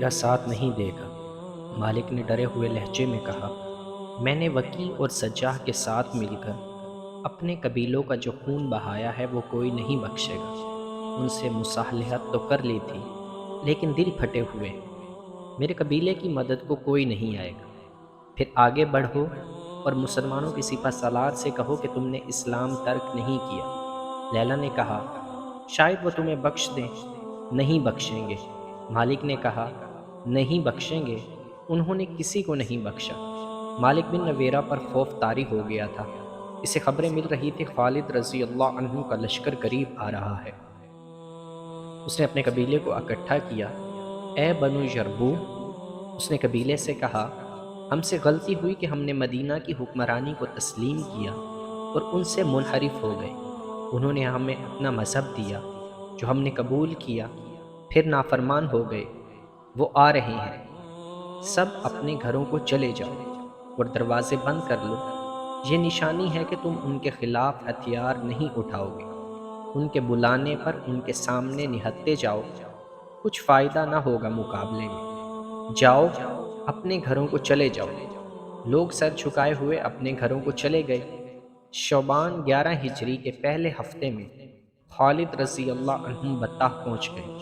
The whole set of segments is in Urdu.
میرا ساتھ نہیں دے گا۔ مالک نے ڈرے ہوئے لہجے میں کہا، میں نے وکی اور سجاح کے ساتھ مل کر اپنے قبیلوں کا جو خون بہایا ہے وہ کوئی نہیں بخشے گا۔ ان سے مصالحت تو کر لی تھی لیکن دل پھٹے ہوئے ہیں۔ میرے قبیلے کی مدد کو کوئی نہیں آئے گا۔ پھر آگے بڑھو اور مسلمانوں کی سپہ سالار سے کہو کہ تم نے اسلام ترک نہیں کیا۔ لیلا نے کہا، شاید وہ تمہیں بخش دیں۔ نہیں بخشیں گے۔ مالک نے کہا، نہیں بخشیں گے۔ انہوں نے کسی کو نہیں بخشا۔ مالک بن نویرہ پر خوف طاری ہو گیا تھا۔ اسے خبریں مل رہی تھی خالد رضی اللہ عنہ کا لشکر قریب آ رہا ہے۔ اس نے اپنے قبیلے کو اکٹھا کیا۔ اے بنو یربوع، اس نے قبیلے سے کہا، ہم سے غلطی ہوئی کہ ہم نے مدینہ کی حکمرانی کو تسلیم کیا اور ان سے منحرف ہو گئے۔ انہوں نے ہمیں اپنا مذہب دیا جو ہم نے قبول کیا، پھر نافرمان ہو گئے۔ وہ آ رہے ہیں۔ سب اپنے گھروں کو چلے جاؤ اور دروازے بند کر لو۔ یہ نشانی ہے کہ تم ان کے خلاف ہتھیار نہیں اٹھاؤ گے۔ ان کے بلانے پر ان کے سامنے نہتے جاؤ۔ کچھ فائدہ نہ ہوگا مقابلے میں۔ جاؤ، اپنے گھروں کو چلے جاؤ۔ لوگ سر جھکائے ہوئے اپنے گھروں کو چلے گئے۔ شعبان 11 ہجری کے پہلے ہفتے میں خالد رضی اللہ عنہ بطح پہنچ گئے۔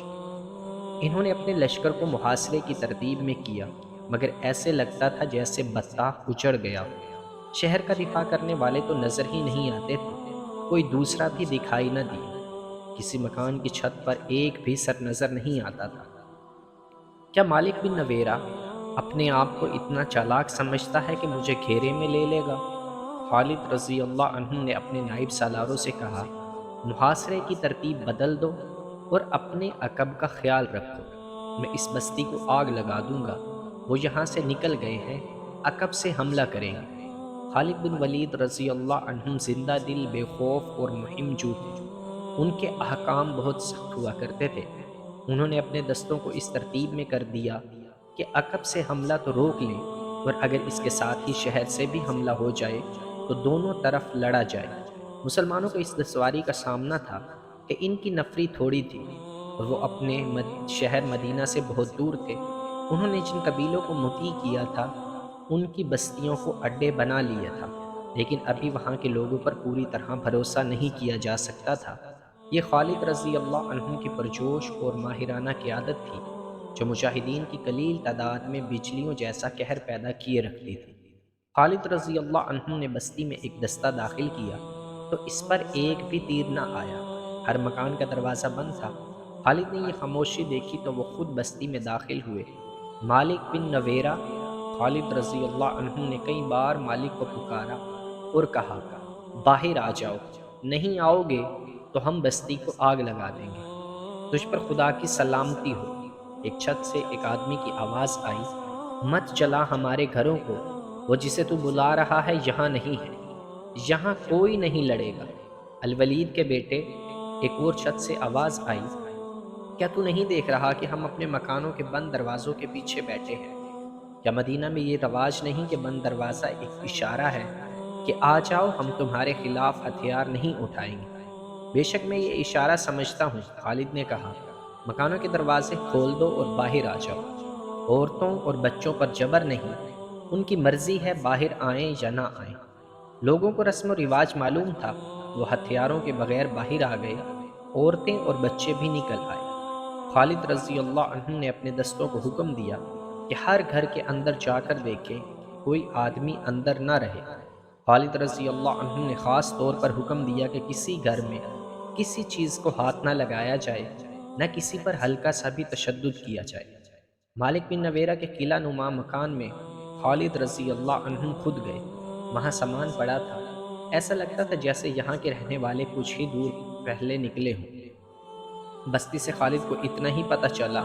انہوں نے اپنے لشکر کو محاصرے کی ترتیب میں کیا، مگر ایسے لگتا تھا جیسے بطح اجڑ گیا ہو۔ شہر کا دفاع کرنے والے تو نظر ہی نہیں آتے تھے، کوئی دوسرا بھی دکھائی نہ دیا۔ کسی مکان کی چھت پر ایک بھی سر نظر نہیں آتا تھا۔ کیا مالک بن نویرہ اپنے آپ کو اتنا چالاک سمجھتا ہے کہ مجھے گھیرے میں لے لے گا؟ خالد رضی اللہ عنہ نے اپنے نائب سالاروں سے کہا، محاصرے کی ترتیب بدل دو اور اپنے عقب کا خیال رکھو۔ میں اس بستی کو آگ لگا دوں گا۔ وہ یہاں سے نکل گئے ہیں، عقب سے حملہ کریں گے۔ خالد بن ولید رضی اللہ عنہ زندہ دل، بے خوف اور مہم جو تھے۔ ان کے احکام بہت سخت ہوا کرتے تھے۔ انہوں نے اپنے دستوں کو اس ترتیب میں کر دیا کہ عقب سے حملہ تو روک لیں، اور اگر اس کے ساتھ ہی شہر سے بھی حملہ ہو جائے تو دونوں طرف لڑا جائے۔ مسلمانوں کو اس دشواری کا سامنا تھا کہ ان کی نفری تھوڑی تھی اور وہ اپنے شہر مدینہ سے بہت دور تھے۔ انہوں نے جن قبیلوں کو مطیع کیا تھا ان کی بستیوں کو اڈے بنا لیا تھا، لیکن ابھی وہاں کے لوگوں پر پوری طرح بھروسہ نہیں کیا جا سکتا تھا۔ یہ خالد رضی اللہ عنہ کی پرجوش اور ماہرانہ قیادت تھی جو مجاہدین کی قلیل تعداد میں بجلیوں جیسا قہر پیدا کیے رکھتی تھی۔ خالد رضی اللہ عنہ نے بستی میں ایک دستہ داخل کیا تو اس پر ایک بھی تیر نہ آیا۔ ہر مکان کا دروازہ بند تھا۔ خالد نے یہ خاموشی دیکھی تو وہ خود بستی میں داخل ہوئے۔ مالک بن نویرہ، خالد رضی اللہ عنہ نے کئی بار مالک کو پکارا اور کہا، باہر آ جاؤ، نہیں آؤ گے تو ہم بستی کو آگ لگا دیں گے۔ تجھ پر خدا کی سلامتی ہو۔ ایک چھت سے ایک آدمی کی آواز آئی، مت جلا ہمارے گھروں کو، وہ جسے تو بلا رہا ہے یہاں نہیں ہے، یہاں کوئی نہیں لڑے گا۔ الولید کے بیٹے، ایک اور چھت سے آواز آئی، کیا تو نہیں دیکھ رہا کہ ہم اپنے مکانوں کے بند دروازوں کے پیچھے بیٹھے ہیں؟ کیا مدینہ میں یہ رواج نہیں کہ بند دروازہ ایک اشارہ ہے کہ آ جاؤ، ہم تمہارے خلاف ہتھیار نہیں اٹھائیں گے؟ بے شک میں یہ اشارہ سمجھتا ہوں، خالد نے کہا۔ مکانوں کے دروازے کھول دو اور باہر آ جاؤ۔ عورتوں اور بچوں پر جبر نہیں، ان کی مرضی ہے باہر آئیں یا نہ آئیں۔ لوگوں کو رسم و رواج معلوم تھا، وہ ہتھیاروں کے بغیر باہر آ گئے۔ عورتیں اور بچے بھی نکل آئے۔ خالد رضی اللہ عنہ نے اپنے دستوں کو حکم دیا کہ ہر گھر کے اندر جا کر دیکھیں کوئی آدمی اندر نہ رہے۔ خالد رضی اللہ عنہ نے خاص طور پر حکم دیا کہ کسی گھر میں کسی چیز کو ہاتھ نہ لگایا جائے، نہ کسی پر ہلکا سا بھی تشدد کیا جائے۔ مالک بن نویرہ کے قلعہ نما مکان میں خالد رضی اللہ عنہ خود گئے۔ وہاں سامان پڑا تھا، ایسا لگتا تھا جیسے یہاں کے رہنے والے کچھ ہی دور پہلے نکلے ہوں۔ بستی سے خالد کو اتنا ہی پتہ چلا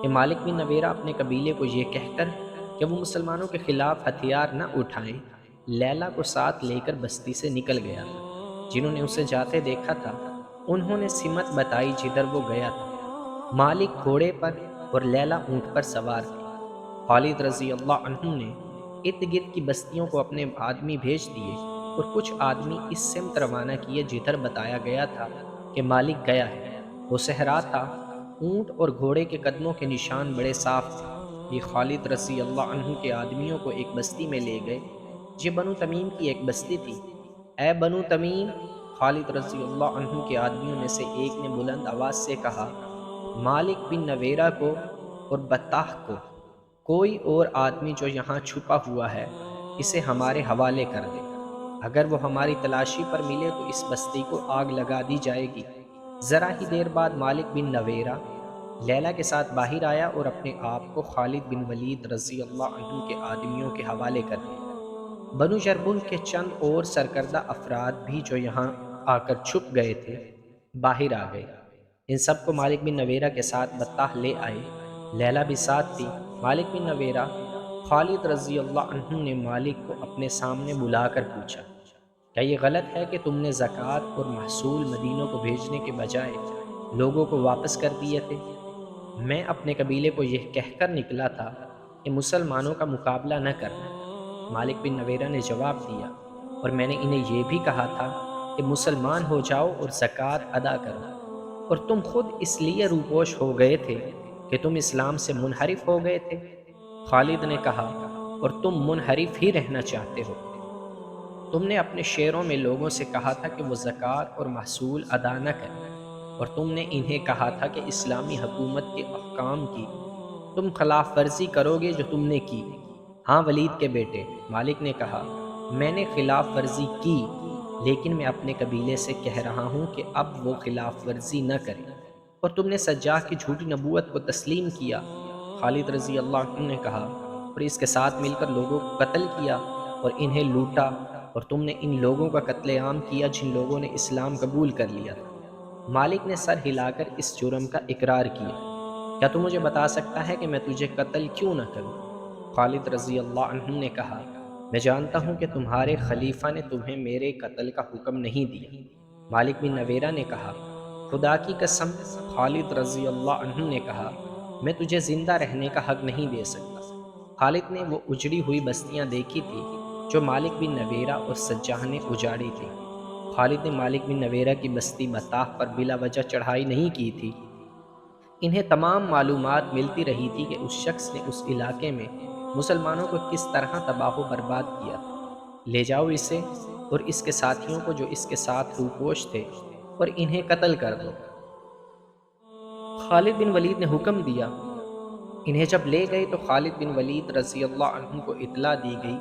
کہ مالک بن نویرہ اپنے قبیلے کو یہ کہہ کر کہ وہ مسلمانوں کے خلاف ہتھیار نہ اٹھائیں، لیلا کو ساتھ لے کر بستی سے نکل گیا تھا۔ جنہوں نے اسے جاتے دیکھا تھا انہوں نے سمت بتائی جدھر وہ گیا تھا۔ مالک گھوڑے پر اور لیلا اونٹ پر سوار تھی۔ خالد رضی اللہ عنہ نے ارد گرد کی بستیوں کو اپنے آدمی بھیج دیے اور کچھ آدمی اس سمت روانہ کیے جدھر بتایا گیا تھا کہ مالک گیا ہے۔ وہ صحرا تھا، اونٹ اور گھوڑے کے قدموں کے نشان بڑے صاف تھے۔ یہ خالد رضی اللہ عنہ کے آدمیوں کو ایک بستی میں لے گئے۔ یہ بنو تمیم کی ایک بستی تھی۔ اے بنو تمیم، خالد رضی اللہ عنہ کے آدمیوں میں سے ایک نے بلند آواز سے کہا، مالک بن نویرہ کو اور بطاح کو، کوئی اور آدمی جو یہاں چھپا ہوا ہے، اسے ہمارے حوالے کر دے۔ اگر وہ ہماری تلاشی پر ملے تو اس بستی کو آگ لگا دی جائے گی۔ ذرا ہی دیر بعد مالک بن نویرہ لیلا کے ساتھ باہر آیا اور اپنے آپ کو خالد بن ولید رضی اللہ عنہ کے آدمیوں کے حوالے کر دیا۔ بنو جربن کے چند اور سرکردہ افراد بھی جو یہاں آ کر چھپ گئے تھے، باہر آ گئے۔ ان سب کو مالک بن نویرہ کے ساتھ بطاح لے آئے۔ لیلا بھی ساتھ تھی۔ مالک بن نویرہ، خالد رضی اللہ عنہ نے مالک کو اپنے سامنے بلا کر پوچھا، کیا یہ غلط ہے کہ تم نے زکوٰۃ اور محصول مدینوں کو بھیجنے کے بجائے لوگوں کو واپس کر دیے تھے؟ میں اپنے قبیلے کو یہ کہہ کر نکلا تھا کہ مسلمانوں کا مقابلہ نہ کرنا۔ مالک بن نویرہ نے جواب دیا، اور میں نے انہیں یہ بھی کہا تھا کہ مسلمان ہو جاؤ اور زکوٰۃ ادا کرو، اور تم خود اس لیے روپوش ہو گئے تھے کہ تم اسلام سے منحرف ہو گئے تھے۔ خالد نے کہا، اور تم منحرف ہی رہنا چاہتے ہو۔ تم نے اپنے شعروں میں لوگوں سے کہا تھا کہ وہ زکوٰۃ اور محصول ادا نہ کریں، اور تم نے انہیں کہا تھا کہ اسلامی حکومت کے احکام کی تم خلاف ورزی کرو گے جو تم نے کی۔ ہاں ولید کے بیٹے، مالک نے کہا، میں نے خلاف ورزی کی، لیکن میں اپنے قبیلے سے کہہ رہا ہوں کہ اب وہ خلاف ورزی نہ کرے۔ اور تم نے سجاح کی جھوٹی نبوت کو تسلیم کیا۔ خالد رضی اللہ عنہ نے کہا، اور اس کے ساتھ مل کر لوگوں کو قتل کیا اور انہیں لوٹا، اور تم نے ان لوگوں کا قتل عام کیا جن لوگوں نے اسلام قبول کر لیا تھا۔ مالک نے سر ہلا کر اس جرم کا اقرار کیا۔ کیا تو مجھے بتا سکتا ہے کہ میں تجھے قتل کیوں نہ کروں؟ خالد رضی اللہ عنہ نے کہا، میں جانتا ہوں کہ تمہارے خلیفہ نے تمہیں میرے قتل کا حکم نہیں دیا۔ مالک بن نویرہ نے کہا، خدا کی قسم۔ خالد رضی اللہ عنہ نے کہا، میں تجھے زندہ رہنے کا حق نہیں دے سکتا۔ خالد نے وہ اجڑی ہوئی بستیاں دیکھی تھی جو مالک بن نویرہ اور سجاح نے اجاڑی تھی۔ خالد نے مالک بن نویرہ کی بستی بطاح پر بلا وجہ چڑھائی نہیں کی تھی۔ انہیں تمام معلومات ملتی رہی تھی کہ اس شخص نے اس علاقے میں مسلمانوں کو کس طرح تباہ و برباد کیا تھا۔ لے جاؤ اسے اور اس کے ساتھیوں کو جو اس کے ساتھ روپوش تھے، اور انہیں قتل کر دو۔ خالد بن ولید نے حکم دیا۔ انہیں جب لے گئے تو خالد بن ولید رضی اللہ عنہ کو اطلاع دی گئی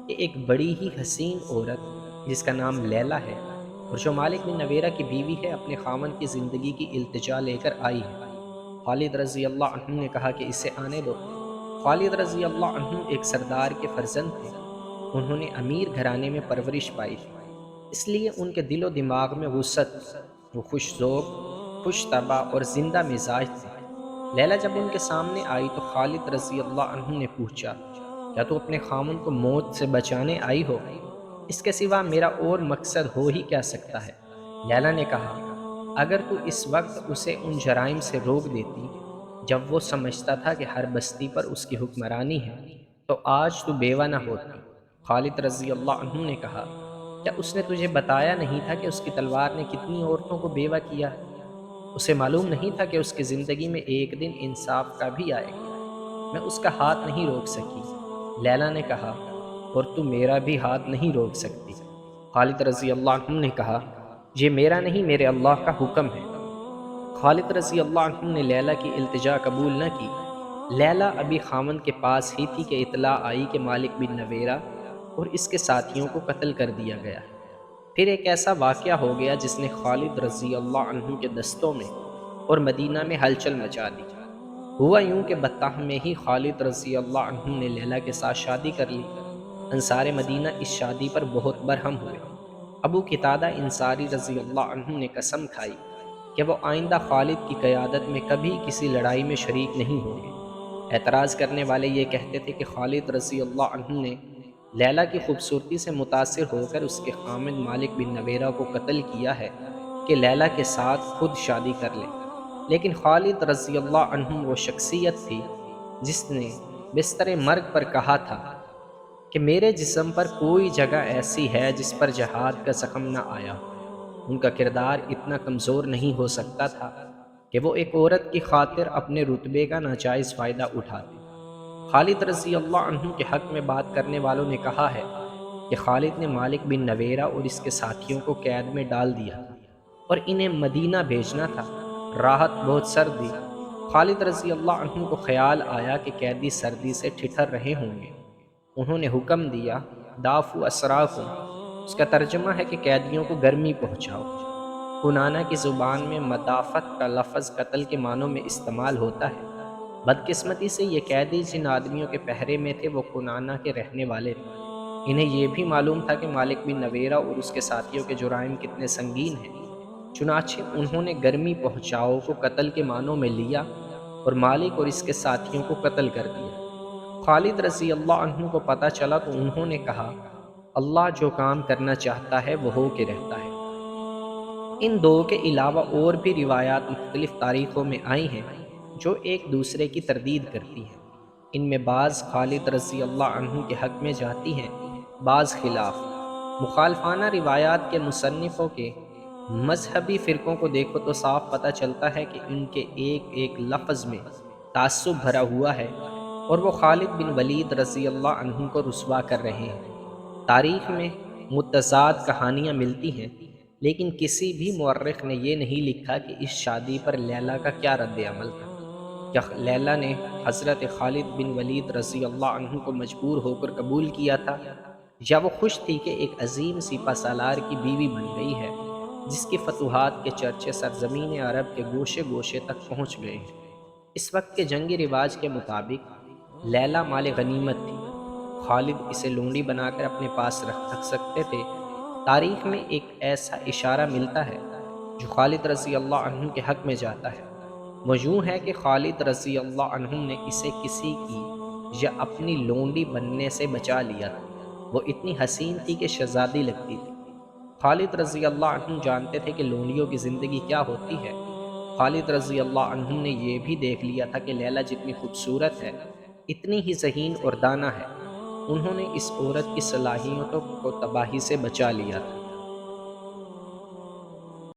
کہ ایک بڑی ہی حسین عورت جس کا نام لیلا ہے اور جو مالک بن نویرہ کی بیوی ہے، اپنے خامن کی زندگی کی التجا لے کر آئی ہے۔ خالد رضی اللہ عنہ نے کہا کہ اسے آنے دو۔ خالد رضی اللہ عنہ ایک سردار کے فرزند تھے۔ انہوں نے امیر گھرانے میں پرورش پائی تھی، اس لیے ان کے دل و دماغ میں وسعت تھی۔ وہ خوش ذوق، خوش طبع اور زندہ مزاج تھے۔ لیلا جب ان کے سامنے آئی تو خالد رضی اللہ عنہ نے پوچھا، کیا تو اپنے خامن کو موت سے بچانے آئی ہو؟ اس کے سوا میرا اور مقصد ہو ہی کیا سکتا ہے؟ لیلا نے کہا، اگر تو اس وقت اسے ان جرائم سے روک دیتی جب وہ سمجھتا تھا کہ ہر بستی پر اس کی حکمرانی ہے، تو آج تو بیوہ نہ ہوتی۔ خالد رضی اللہ عنہ نے کہا، کیا اس نے تجھے بتایا نہیں تھا کہ اس کی تلوار نے کتنی عورتوں کو بیوہ کیا ہے؟ اسے معلوم نہیں تھا کہ اس کی زندگی میں ایک دن انصاف کا بھی آئے گا۔ میں اس کا ہاتھ نہیں روک سکی۔ لیلا نے کہا، اور تو میرا بھی ہاتھ نہیں روک سکتی۔ خالد رضی اللہ عنہ نے کہا، یہ میرا نہیں، میرے اللہ کا حکم ہے۔ خالد رضی اللہ عنہ نے لیلا کی التجا قبول نہ کی۔ لیلا ابھی خامن کے پاس ہی تھی کہ اطلاع آئی کہ مالک بن نویرہ اور اس کے ساتھیوں کو قتل کر دیا گیا ہے۔ پھر ایک ایسا واقعہ ہو گیا جس نے خالد رضی اللہ عنہ کے دستوں میں اور مدینہ میں ہلچل مچا دی۔ ہوا یوں کہ بطاح میں ہی خالد رضی اللہ عنہ نے لیلا کے ساتھ شادی کر لی۔ انصار مدینہ اس شادی پر بہت برہم ہوئے۔ ابو قتادہ انصاری رضی اللہ عنہ نے قسم کھائی کہ وہ آئندہ خالد کی قیادت میں کبھی کسی لڑائی میں شریک نہیں ہوں گے۔ اعتراض کرنے والے یہ کہتے تھے کہ خالد رضی اللہ عنہ نے لیلا کی خوبصورتی سے متاثر ہو کر اس کے خامد مالک بن نویرہ کو قتل کیا ہے کہ لیلا کے ساتھ خود شادی کر لے۔ لیکن خالد رضی اللہ عنہ وہ شخصیت تھی جس نے بستر مرگ پر کہا تھا کہ میرے جسم پر کوئی جگہ ایسی ہے جس پر جہاد کا زخم نہ آیا ہو۔ ان کا کردار اتنا کمزور نہیں ہو سکتا تھا کہ وہ ایک عورت کی خاطر اپنے رتبے کا ناجائز فائدہ اٹھاتے۔ خالد رضی اللہ عنہ کے حق میں بات کرنے والوں نے کہا ہے کہ خالد نے مالک بن نویرہ اور اس کے ساتھیوں کو قید میں ڈال دیا اور انہیں مدینہ بھیجنا تھا۔ راحت بہت سرد تھی۔ خالد رضی اللہ عنہ کو خیال آیا کہ قیدی سردی سے ٹھٹھر رہے ہوں گے۔ انہوں نے حکم دیا، دافو اسراکم، اس کا ترجمہ ہے کہ قیدیوں کو گرمی پہنچاؤ۔ کنانہ کی زبان میں مدافعت کا لفظ قتل کے معنوں میں استعمال ہوتا ہے۔ بدقسمتی سے یہ قیدی جن آدمیوں کے پہرے میں تھے وہ کنانہ کے رہنے والے تھے۔ انہیں یہ بھی معلوم تھا کہ مالک بن نویرہ اور اس کے ساتھیوں کے جرائم کتنے سنگین ہیں، چنانچہ انہوں نے گرمی پہنچاؤ کو قتل کے معنوں میں لیا اور مالک اور اس کے ساتھیوں کو قتل کر دیا۔ خالد رضی اللہ عنہ کو پتہ چلا تو انہوں نے کہا، اللہ جو کام کرنا چاہتا ہے وہ ہو کے رہتا ہے۔ ان دو کے علاوہ اور بھی روایات مختلف تاریخوں میں آئی ہیں جو ایک دوسرے کی تردید کرتی ہیں۔ ان میں بعض خالد رضی اللہ عنہ کے حق میں جاتی ہیں، بعض خلاف۔ مخالفانہ روایات کے مصنفوں کے مذہبی فرقوں کو دیکھو تو صاف پتہ چلتا ہے کہ ان کے ایک ایک لفظ میں تعصب بھرا ہوا ہے اور وہ خالد بن ولید رضی اللہ عنہ کو رسوا کر رہے ہیں۔ تاریخ میں متضاد کہانیاں ملتی ہیں، لیکن کسی بھی مورخ نے یہ نہیں لکھا کہ اس شادی پر لیلا کا کیا رد عمل تھا۔ کیا لیلا نے حضرت خالد بن ولید رضی اللہ عنہ کو مجبور ہو کر قبول کیا تھا، یا وہ خوش تھی کہ ایک عظیم سپہ سالار کی بیوی بن گئی ہے جس کی فتوحات کے چرچے سرزمین عرب کے گوشے گوشے تک پہنچ گئے ہیں؟ اس وقت کے جنگی رواج کے مطابق لیلا مال غنیمت تھی۔ خالد اسے لونڈی بنا کر اپنے پاس رکھ سکتے تھے۔ تاریخ میں ایک ایسا اشارہ ملتا ہے جو خالد رضی اللہ عنہ کے حق میں جاتا ہے۔ وہ یوں ہے کہ خالد رضی اللہ عنہ نے اسے کسی کی یا اپنی لونڈی بننے سے بچا لیا تھا۔ وہ اتنی حسین تھی کہ شہزادی لگتی تھی۔ خالد رضی اللہ عنہ جانتے تھے کہ لونڈیوں کی زندگی کیا ہوتی ہے۔ خالد رضی اللہ عنہ نے یہ بھی دیکھ لیا تھا کہ لیلا جتنی خوبصورت ہے اتنی ہی ذہین اور دانا ہے۔ انہوں نے اس عورت کی صلاحیتوں کو تباہی سے بچا لیا تھا۔